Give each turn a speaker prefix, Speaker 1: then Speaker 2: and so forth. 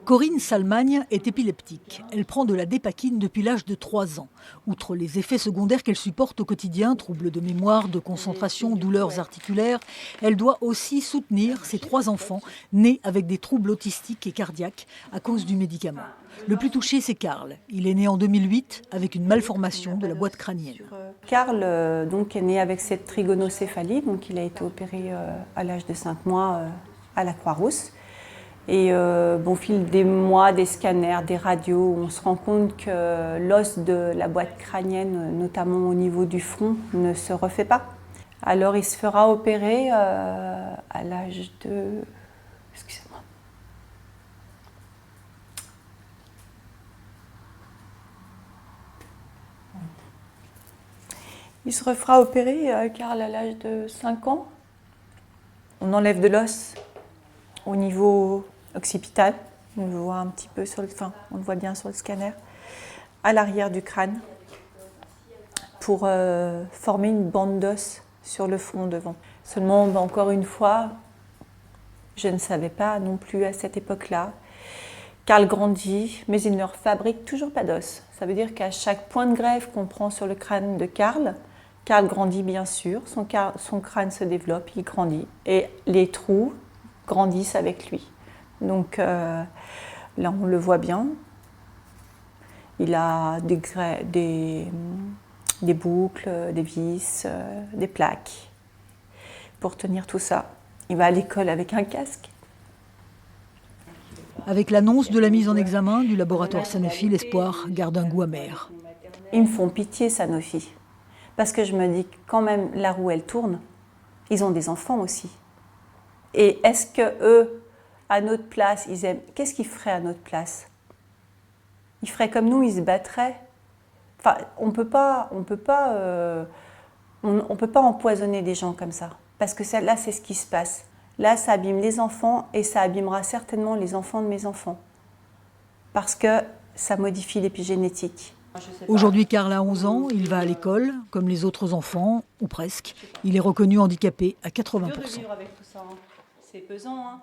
Speaker 1: Corinne Salmagne est épileptique. Elle prend de la dépakine depuis l'âge de 3 ans. Outre les effets secondaires qu'elle supporte au quotidien, troubles de mémoire, de concentration, douleurs articulaires, elle doit aussi soutenir ses 3 enfants nés avec des troubles autistiques et cardiaques à cause du médicament. Le plus touché, c'est Karl. Il est né en 2008 avec une malformation de la boîte crânienne.
Speaker 2: Karl est né avec cette trigonocéphalie, donc il a été opéré à l'âge de 5 mois à la Croix-Rousse. Et au fil des mois, des scanners, des radios, on se rend compte que l'os de la boîte crânienne, notamment au niveau du front, ne se refait pas. Alors il se fera opérer à l'âge de... Excusez-moi. Il se refera opérer, Karl, à l'âge de 5 ans. On enlève de l'os au niveau occipital, on le voit un petit peu on le voit bien sur le scanner, à l'arrière du crâne, pour former une bande d'os sur le front devant. Seulement, encore une fois, je ne savais pas non plus à cette époque-là. Karl grandit, mais il ne fabrique toujours pas d'os. Ça veut dire qu'à chaque point de greffe qu'on prend sur le crâne de Karl grandit bien sûr, son crâne se développe, il grandit, et les trous grandissent avec lui. Donc là, on le voit bien. Il a des boucles, des vis, des plaques pour tenir tout ça. Il va à l'école avec un casque.
Speaker 1: Avec l'annonce de la mise en examen du laboratoire Sanofi, l'espoir garde un goût amer.
Speaker 2: Ils me font pitié, Sanofi. Parce que je me dis que quand même, la roue, elle tourne. Ils ont des enfants aussi. Et est-ce que eux, à notre place, ils aiment... Qu'est-ce qu'ils feraient à notre place? Ils feraient comme nous, ils se battraient. Enfin, on peut pas empoisonner des gens comme ça. Parce que là, c'est ce qui se passe. Là, ça abîme les enfants et ça abîmera certainement les enfants de mes enfants. Parce que ça modifie l'épigénétique.
Speaker 1: Aujourd'hui, Karl a 11 ans, il va à l'école, comme les autres enfants, ou presque. Il est reconnu handicapé à 80%.
Speaker 2: C'est dur de vivre avec tout ça, hein. C'est pesant, hein.